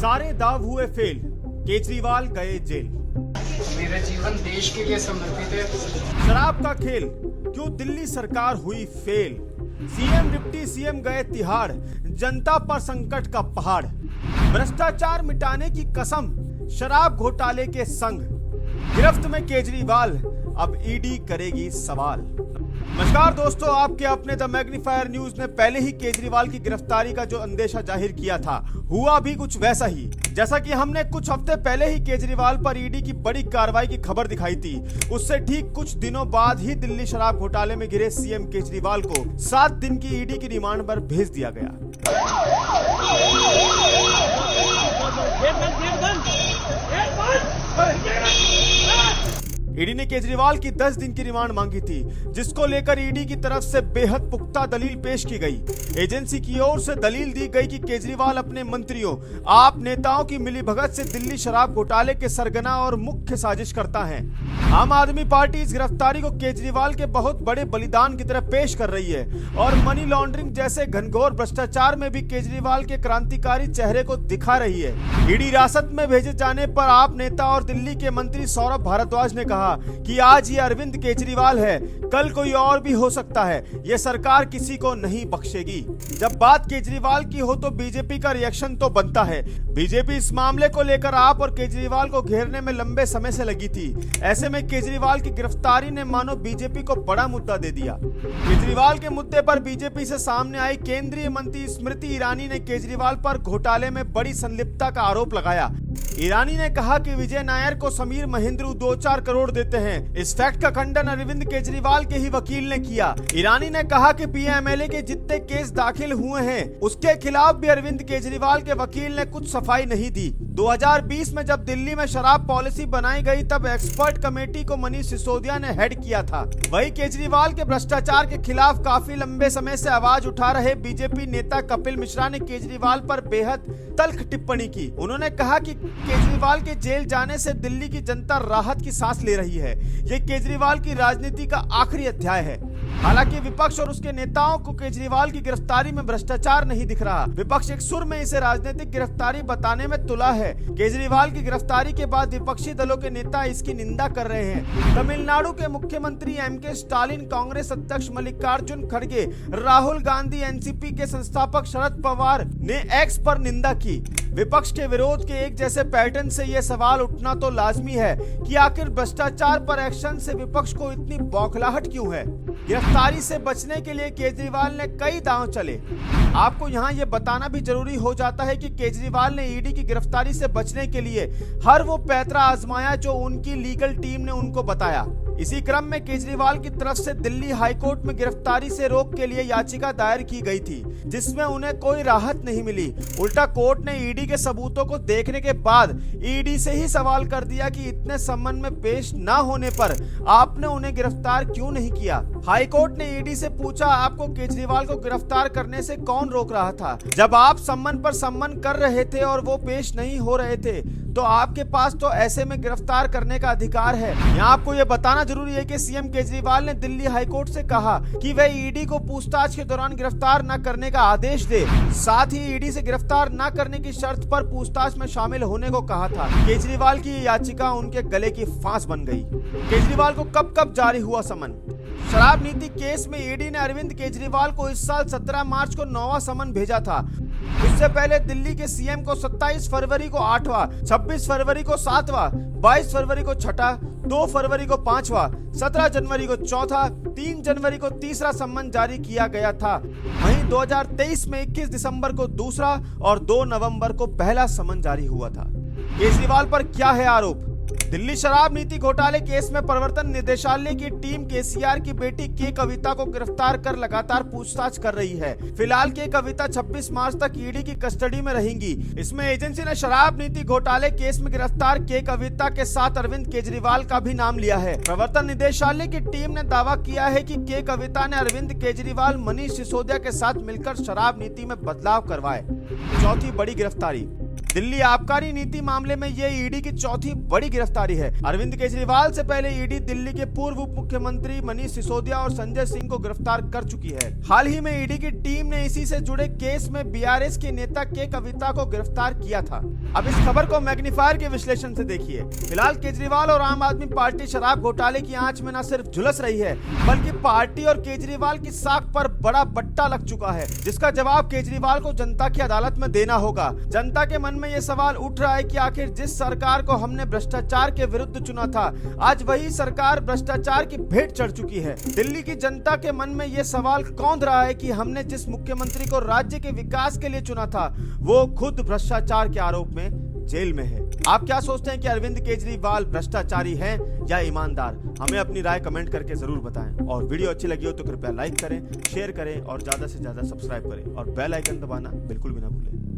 सारे दाव हुए फेल, केजरीवाल गए जेल। मेरा जीवन देश के लिए समर्पित है। शराब का खेल, क्यों दिल्ली सरकार हुई फेल। सीएम डिप्टी सीएम गए तिहाड़, जनता पर संकट का पहाड़। भ्रष्टाचार मिटाने की कसम, शराब घोटाले के संग। गिरफ्त में केजरीवाल, अब ईडी करेगी सवाल। नमस्कार दोस्तों, आपके अपने द मैग्नीफायर न्यूज ने पहले ही केजरीवाल की गिरफ्तारी का जो अंदेशा जाहिर किया था, हुआ भी कुछ वैसा ही। जैसा कि हमने कुछ हफ्ते पहले ही केजरीवाल पर ईडी की बड़ी कार्रवाई की खबर दिखाई थी, उससे ठीक कुछ दिनों बाद ही दिल्ली शराब घोटाले में घिरे सीएम केजरीवाल को 7 दिन की ईडी की रिमांड पर भेज दिया गया। ईडी ने केजरीवाल की 10 दिन की रिमांड मांगी थी, जिसको लेकर ईडी की तरफ से बेहद पुख्ता दलील पेश की गई। एजेंसी की ओर से दलील दी गई कि केजरीवाल अपने मंत्रियों, आप नेताओं की मिलीभगत से दिल्ली शराब घोटाले के सरगना और मुख्य साजिश करता है। आम आदमी पार्टी इस गिरफ्तारी को केजरीवाल के बहुत बड़े बलिदान की तरह पेश कर रही है और मनी लॉन्ड्रिंग जैसे घनघोर भ्रष्टाचार में भी केजरीवाल के क्रांतिकारी चेहरे को दिखा रही है। ईडी हिरासत में भेजे जाने पर आप नेता और दिल्ली के मंत्री सौरभ भारद्वाज ने कहा कि आज ये अरविंद केजरीवाल है, कल कोई और भी हो सकता है, ये सरकार किसी को नहीं बख्शेगी। जब बात केजरीवाल की हो तो बीजेपी का रिएक्शन तो बनता है। बीजेपी इस मामले को लेकर आप और केजरीवाल को घेरने में लंबे समय से लगी थी। ऐसे में केजरीवाल की गिरफ्तारी ने मानो बीजेपी को बड़ा मुद्दा दे दिया। केजरीवाल के मुद्दे पर बीजेपी से सामने आई केंद्रीय मंत्री स्मृति ईरानी ने केजरीवाल पर घोटाले में बड़ी संलिप्तता का आरोप लगाया। ईरानी ने कहा कि विजय नायर को समीर महेंद्र 2-4 करोड़ देते हैं। इस फैक्ट का खंडन अरविंद केजरीवाल के ही वकील ने किया। ईरानी ने कहा कि पीएमएलए के जितने केस दाखिल हुए हैं, उसके खिलाफ भी अरविंद केजरीवाल के वकील ने कुछ सफाई नहीं दी। 2020 में जब दिल्ली में शराब पॉलिसी बनाई गई, तब एक्सपर्ट कमेटी को मनीष सिसोदिया ने हेड किया था। वही केजरीवाल के भ्रष्टाचार के खिलाफ काफी लंबे समय से आवाज उठा रहे बीजेपी नेता कपिल मिश्रा ने केजरीवाल पर बेहद तल्ख टिप्पणी की। उन्होंने कहा कि केजरीवाल के जेल जाने से दिल्ली की जनता राहत की सांस ले रही है। ये केजरीवाल की राजनीति का आखिरी अध्याय है। हालांकि विपक्ष और उसके नेताओं को केजरीवाल की गिरफ्तारी में भ्रष्टाचार नहीं दिख रहा। विपक्ष एक सुर में इसे राजनीतिक गिरफ्तारी बताने में तुला है। केजरीवाल की गिरफ्तारी के बाद विपक्षी दलों के नेता इसकी निंदा कर रहे हैं। तमिलनाडु के मुख्यमंत्री एमके स्टालिन, कांग्रेस अध्यक्ष मल्लिकार्जुन खड़गे, राहुल गांधी, एनसीपी के संस्थापक शरद पवार ने एक्स पर निंदा की। विपक्ष के विरोध के एक जैसे पैटर्न से यह सवाल उठना तो लाजमी है कि आखिर भ्रष्टाचार पर एक्शन से विपक्ष को इतनी बौखलाहट क्यों है। गिरफ्तारी से बचने के लिए केजरीवाल ने कई दांव चले। आपको यहाँ ये बताना भी जरूरी हो जाता है कि केजरीवाल ने ईडी की गिरफ्तारी से बचने के लिए हर वो पैंतरा आजमाया जो उनकी लीगल टीम ने उनको बताया। इसी क्रम में केजरीवाल की तरफ से दिल्ली हाईकोर्ट में गिरफ्तारी से रोक के लिए याचिका दायर की गई थी, जिसमें उन्हें कोई राहत नहीं मिली। उल्टा कोर्ट ने ईडी के सबूतों को देखने के बाद ईडी से ही सवाल कर दिया कि इतने सम्मन में पेश न होने पर आपने उन्हें गिरफ्तार क्यों नहीं किया। हाईकोर्ट ने ईडी से पूछा, आपको केजरीवाल को गिरफ्तार करने से कौन रोक रहा था? जब आप सम्मन पर सम्मन कर रहे थे और वो पेश नहीं हो रहे थे, तो आपके पास तो ऐसे में गिरफ्तार करने का अधिकार है। यहाँ आपको ये बताना जरूरी है कि सीएम केजरीवाल ने दिल्ली हाईकोर्ट से कहा कि वह ईडी को पूछताछ के दौरान गिरफ्तार न करने का आदेश दे। साथ ही ईडी से गिरफ्तार न करने की शर्त पर पूछताछ में शामिल होने को कहा था। केजरीवाल की याचिका उनके गले की फांस बन गई। केजरीवाल को कब जारी हुआ समन? शराब नीति केस में ईडी ने अरविंद केजरीवाल को इस साल 17 मार्च को 9वां समन भेजा था। उससे पहले दिल्ली के सीएम को 27 फरवरी को 8वां, 26 फरवरी को 7वां, 22 फरवरी को 6ठा, 2 फरवरी को 5वां, 17 जनवरी को 4था, 3 जनवरी को 3रा सम्मन जारी किया गया था। वहीं 2023 में 21 दिसंबर को 2रा और 2 नवंबर को पहला सम्मन जारी हुआ था। केजरीवाल पर क्या है आरोप? दिल्ली शराब नीति घोटाले केस में प्रवर्तन निदेशालय की टीम केसीआर की बेटी के कविता को गिरफ्तार कर लगातार पूछताछ कर रही है। फिलहाल के कविता 26 मार्च तक ईडी की कस्टडी में रहेंगी। इसमें एजेंसी ने शराब नीति घोटाले केस में गिरफ्तार के कविता के साथ अरविंद केजरीवाल का भी नाम लिया है। प्रवर्तन निदेशालय की टीम ने दावा किया है कि के कविता ने अरविंद केजरीवाल, मनीष सिसोदिया के साथ मिलकर शराब नीति में बदलाव करवाए। चौथी बड़ी गिरफ्तारी, दिल्ली आबकारी नीति मामले में ये ईडी की चौथी बड़ी गिरफ्तारी है। अरविंद केजरीवाल से पहले ईडी दिल्ली के पूर्व उप मुख्यमंत्री मनीष सिसोदिया और संजय सिंह को गिरफ्तार कर चुकी है। हाल ही में ईडी की टीम ने इसी से जुड़े केस में बीआरएस के नेता के कविता को गिरफ्तार किया था। अब इस खबर को मैग्नीफायर के विश्लेषण से देखिए। फिलहाल केजरीवाल और आम आदमी पार्टी शराब घोटाले की आंच में न सिर्फ झुलस रही है, बल्कि पार्टी और केजरीवाल की साख पर बड़ा बट्टा लग चुका है, जिसका जवाब केजरीवाल को जनता की अदालत में देना होगा। जनता के मन में ये सवाल उठ रहा है कि आखिर जिस सरकार को हमने भ्रष्टाचार के विरुद्ध चुना था, आज वही सरकार भ्रष्टाचार की भेंट चढ़ चुकी है। दिल्ली की जनता के मन में ये सवाल कौंध रहा है कि हमने जिस मुख्यमंत्री को राज्य के विकास के लिए चुना था, वो खुद भ्रष्टाचार के आरोप में जेल में है। आप क्या सोचते हैं कि अरविंद केजरीवाल भ्रष्टाचारी हैं या ईमानदार? हमें अपनी राय कमेंट करके जरूर बताएं। और वीडियो अच्छी लगी हो तो कृपया लाइक करें, शेयर करें और ज्यादा से ज्यादा सब्सक्राइब करें और बेल आइकन दबाना बिल्कुल भी ना भूलें।